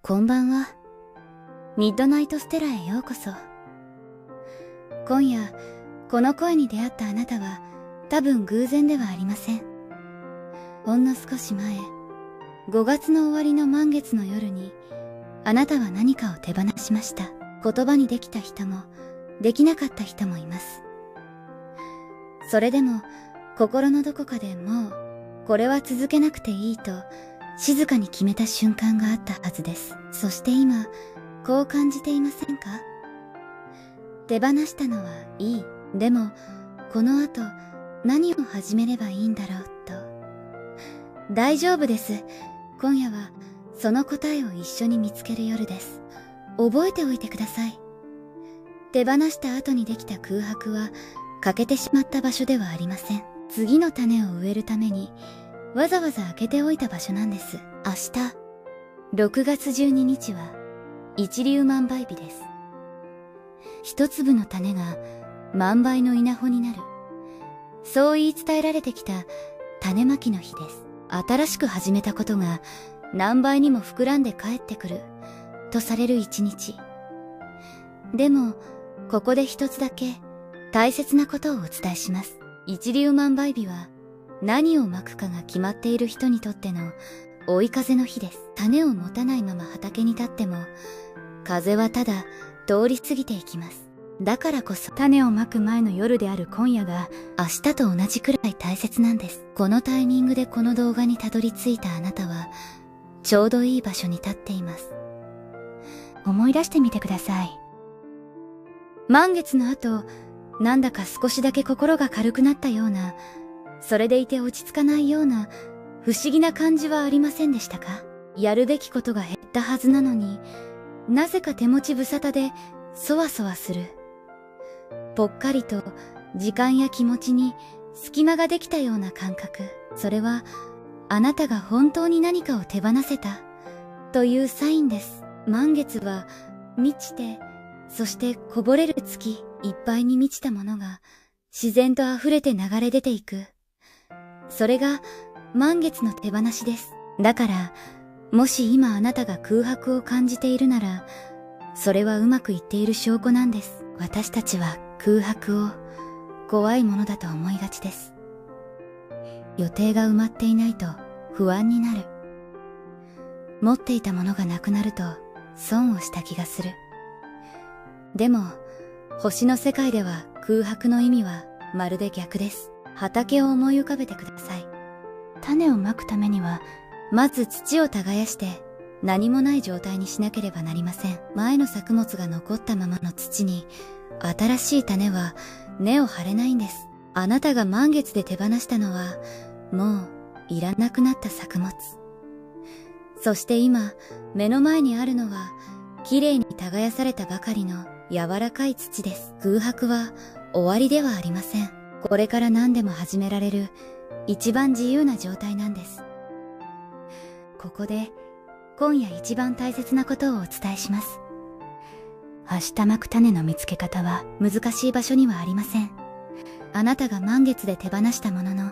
こんばんは。ミッドナイトステラへようこそ。今夜、この声に出会ったあなたは、多分偶然ではありません。ほんの少し前、5月の終わりの満月の夜に、あなたは何かを手放しました。言葉にできた人も、できなかった人もいます。それでも、心のどこかでもう、これは続けなくていいと、静かに決めた瞬間があったはずです。そして今、こう感じていませんか？手放したのはいい。でも、この後、何を始めればいいんだろうと。大丈夫です。今夜は、その答えを一緒に見つける夜です。覚えておいてください。手放した後にできた空白は、欠けてしまった場所ではありません。次の種を植えるために、わざわざ開けておいた場所なんです。明日、6月12日は、一粒万倍日です。一粒の種が万倍の稲穂になる。そう言い伝えられてきた種まきの日です。新しく始めたことが何倍にも膨らんで帰ってくるとされる一日。でも、ここで一つだけ大切なことをお伝えします。一粒万倍日は何をまくかが決まっている人にとっての追い風の日です。種を持たないまま畑に立っても、風はただ通り過ぎていきます。だからこそ種をまく前の夜である今夜が明日と同じくらい大切なんです。このタイミングでこの動画にたどり着いたあなたはちょうどいい場所に立っています。思い出してみてください。満月の後、なんだか少しだけ心が軽くなったような、それでいて落ち着かないような不思議な感じはありませんでしたか？やるべきことが減ったはずなのに、なぜか手持ち無沙汰でそわそわする。ぽっかりと時間や気持ちに隙間ができたような感覚。それはあなたが本当に何かを手放せたというサインです。満月は満ちて、そしてこぼれる月いっぱいに満ちたものが自然と溢れて流れ出ていく。それが満月の手放しです。だから、もし今あなたが空白を感じているなら、それはうまくいっている証拠なんです。私たちは空白を怖いものだと思いがちです。予定が埋まっていないと不安になる。持っていたものがなくなると損をした気がする。でも、星の世界では空白の意味はまるで逆です。畑を思い浮かべてください。種をまくためには、まず土を耕して何もない状態にしなければなりません。前の作物が残ったままの土に、新しい種は根を張れないんです。あなたが満月で手放したのは、もういらなくなった作物。そして今、目の前にあるのは、綺麗に耕されたばかりの柔らかい土です。空白は終わりではありません。これから何でも始められる一番自由な状態なんです。ここで今夜一番大切なことをお伝えします。明日まく種の見つけ方は難しい場所にはありません。あなたが満月で手放したものの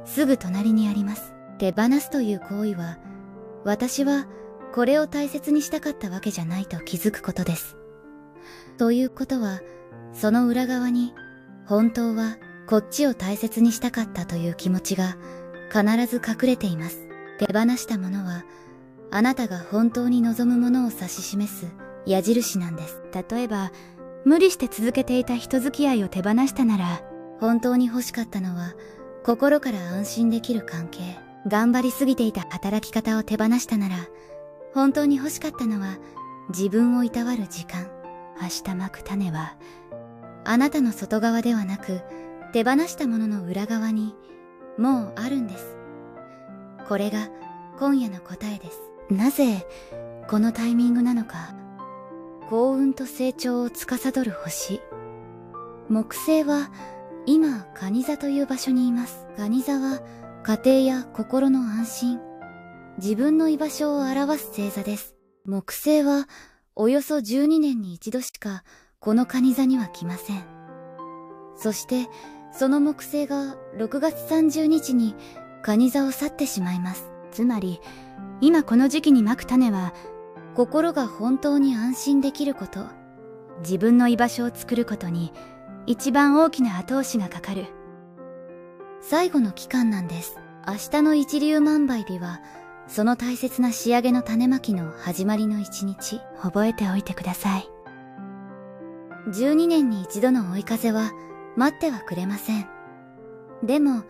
すぐ隣にあります。手放すという行為は、私はこれを大切にしたかったわけじゃないと気づくことです。ということは、その裏側に本当はこっちを大切にしたかったという気持ちが必ず隠れています。手放したものは、あなたが本当に望むものを指し示す矢印なんです。例えば、無理して続けていた人付き合いを手放したなら、本当に欲しかったのは、心から安心できる関係。頑張りすぎていた働き方を手放したなら、本当に欲しかったのは、自分をいたわる時間。明日まく種は、あなたの外側ではなく、手放したものの裏側に、もうあるんです。これが今夜の答えです。なぜこのタイミングなのか。幸運と成長を司る星。木星は今蟹座という場所にいます。蟹座は家庭や心の安心、自分の居場所を表す星座です。木星はおよそ12年に一度しかこの蟹座には来ません。そしてその木星が6月30日に蟹座を去ってしまいます。つまり今この時期にまく種は心が本当に安心できること、自分の居場所を作ることに一番大きな後押しがかかる最後の期間なんです。明日の一粒万倍日はその大切な仕上げの種まきの始まりの一日。覚えておいてください。12年に一度の追い風は待ってはくれません。でも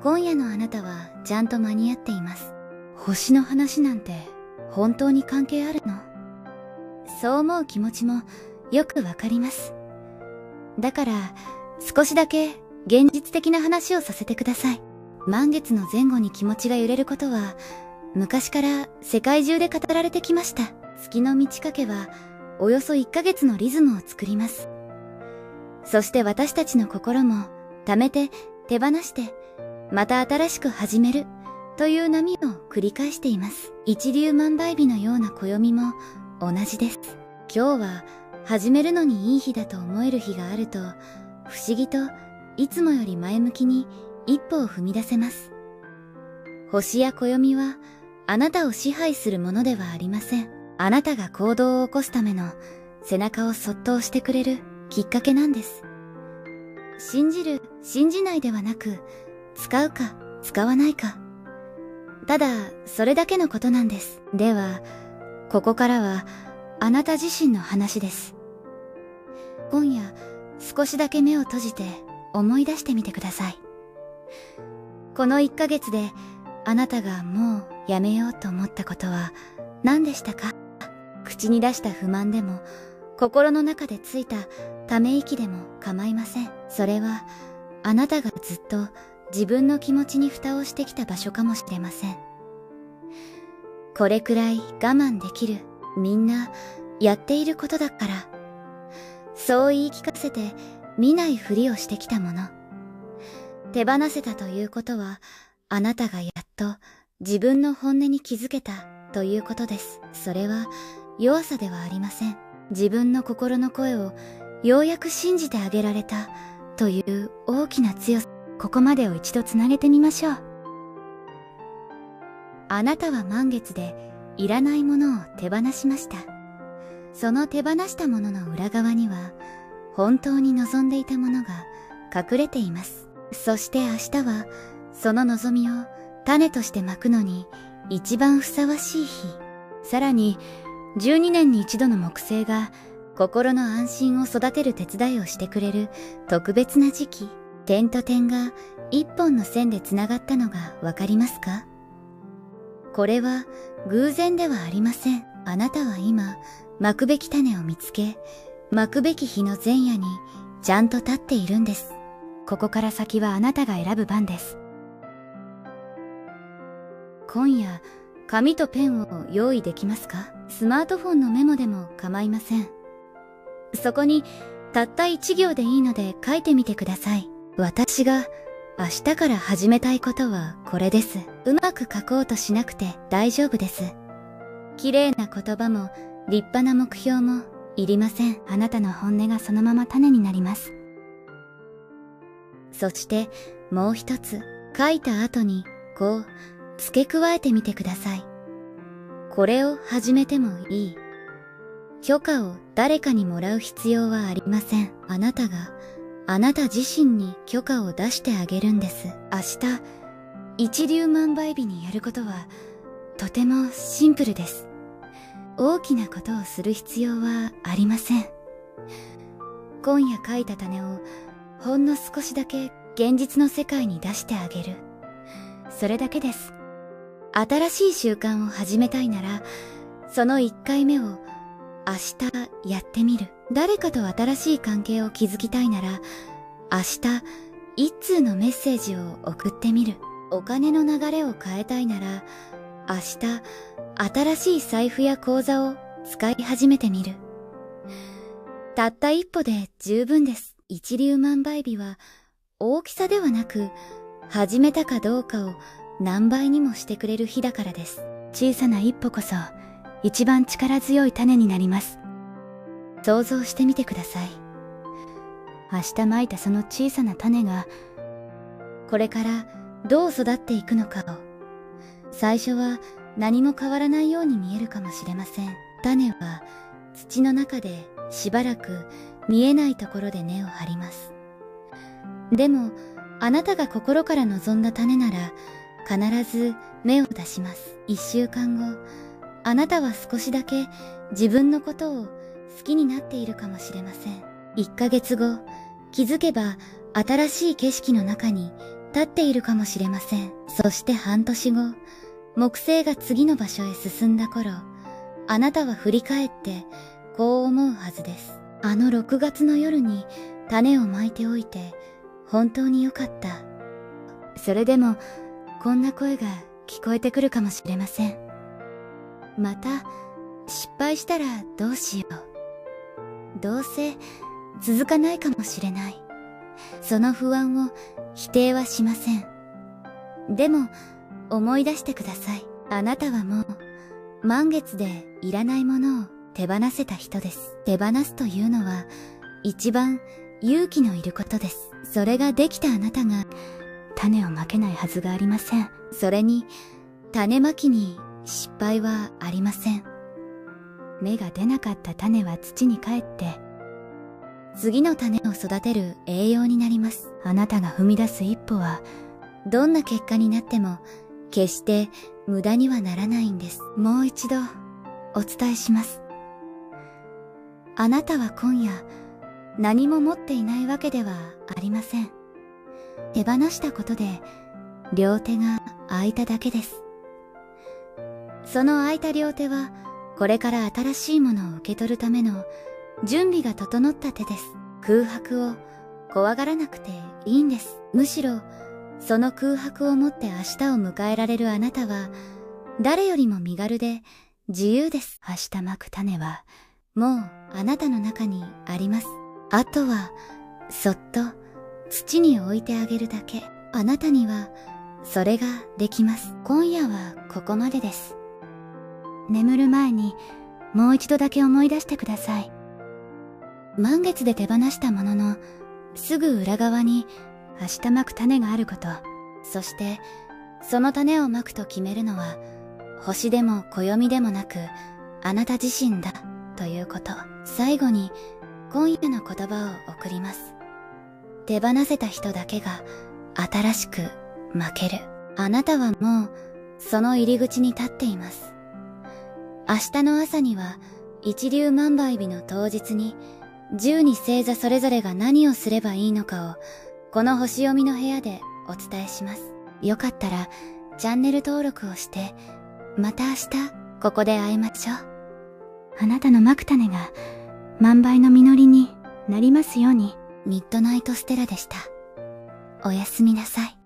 今夜のあなたはちゃんと間に合っています。星の話なんて本当に関係あるの？そう思う気持ちもよくわかります。だから少しだけ現実的な話をさせてください。満月の前後に気持ちが揺れることは昔から世界中で語られてきました。月の満ち欠けはおよそ1ヶ月のリズムを作ります。そして私たちの心も貯めて手放してまた新しく始めるという波を繰り返しています。一粒万倍日のような暦も同じです。今日は始めるのにいい日だと思える日があると不思議といつもより前向きに一歩を踏み出せます。星や暦はあなたを支配するものではありません。あなたが行動を起こすための背中をそっと押してくれるきっかけなんです。信じる、信じないではなく、使うか使わないか。ただそれだけのことなんです。ではここからはあなた自身の話です。今夜少しだけ目を閉じて思い出してみてください。この1ヶ月であなたがもうやめようと思ったことは何でしたか？口に出した不満でも心の中でついたため息でも構いません。それはあなたがずっと自分の気持ちに蓋をしてきた場所かもしれません。これくらい我慢できる、みんなやっていることだから、そう言い聞かせて見ないふりをしてきたもの。手放せたということはあなたがやっと自分の本音に気づけたということです。それは弱さではありません。自分の心の声をようやく信じてあげられたという大きな強さ。ここまでを一度つなげてみましょう。あなたは満月でいらないものを手放しました。その手放したものの裏側には本当に望んでいたものが隠れています。そして明日はその望みを種としてまくのに一番ふさわしい日。さらに12年に一度の木星が心の安心を育てる手伝いをしてくれる特別な時期。点と点が一本の線でつながったのがわかりますか？これは偶然ではありません。あなたは今まくべき種を見つけ、まくべき日の前夜にちゃんと立っているんです。ここから先はあなたが選ぶ番です。今夜紙とペンを用意できますか？スマートフォンのメモでも構いません。そこにたった1行でいいので書いてみてください。私が明日から始めたいことはこれです。うまく書こうとしなくて大丈夫です。綺麗な言葉も立派な目標もいりません。あなたの本音がそのまま種になります。そしてもう一つ、書いた後にこう付け加えてみてください。これを始めてもいい。許可を誰かにもらう必要はありません。あなたがあなた自身に許可を出してあげるんです。明日一粒万倍日にやることはとてもシンプルです。大きなことをする必要はありません。今夜書いた種をほんの少しだけ現実の世界に出してあげる。それだけです。新しい習慣を始めたいならその1回目を明日やってみる。誰かと新しい関係を築きたいなら明日一通のメッセージを送ってみる。お金の流れを変えたいなら明日新しい財布や口座を使い始めてみる。たった一歩で十分です。一粒万倍日は大きさではなく始めたかどうかを何倍にもしてくれる日だからです。小さな一歩こそ一番力強い種になります。想像してみてください。明日まいたその小さな種がこれからどう育っていくのかを。最初は何も変わらないように見えるかもしれません。種は土の中でしばらく見えないところで根を張ります。でもあなたが心から望んだ種なら必ず芽を出します。1週間後、あなたは少しだけ自分のことを好きになっているかもしれません。1ヶ月後、気づけば新しい景色の中に立っているかもしれません。そして半年後、木星が次の場所へ進んだ頃、あなたは振り返ってこう思うはずです。あの6月の夜に種をまいておいて本当に良かった。それでもこんな声が聞こえてくるかもしれません。また失敗したらどうしよう。どうせ続かないかもしれない。その不安を否定はしません。でも思い出してください。あなたはもう満月でいらないものを手放せた人です。手放すというのは一番勇気のいることです。それができたあなたが種をまけないはずがありません。それに種まきに失敗はありません。芽が出なかった種は土に帰って次の種を育てる栄養になります。あなたが踏み出す一歩はどんな結果になっても決して無駄にはならないんです。もう一度お伝えします。あなたは今夜何も持っていないわけではありません。手放したことで両手が空いただけです。その空いた両手はこれから新しいものを受け取るための準備が整った手です。空白を怖がらなくていいんです。むしろその空白を持って明日を迎えられるあなたは誰よりも身軽で自由です。明日まく種はもうあなたの中にあります。あとはそっと土に置いてあげるだけ。あなたにはそれができます。今夜はここまでです。眠る前にもう一度だけ思い出してください。満月で手放したもののすぐ裏側に明日まく種があること。そしてその種をまくと決めるのは星でも暦でもなくあなた自身だということ。最後に今夜の言葉を送ります。手放せた人だけが新しく負ける。あなたはもうその入り口に立っています。明日の朝には一粒万倍日の当日に12星座それぞれが何をすればいいのかをこの星読みの部屋でお伝えします。よかったらチャンネル登録をしてまた明日ここで会いましょう。あなたのまく種が万倍の実りになりますように。ミッドナイトステラでした。おやすみなさい。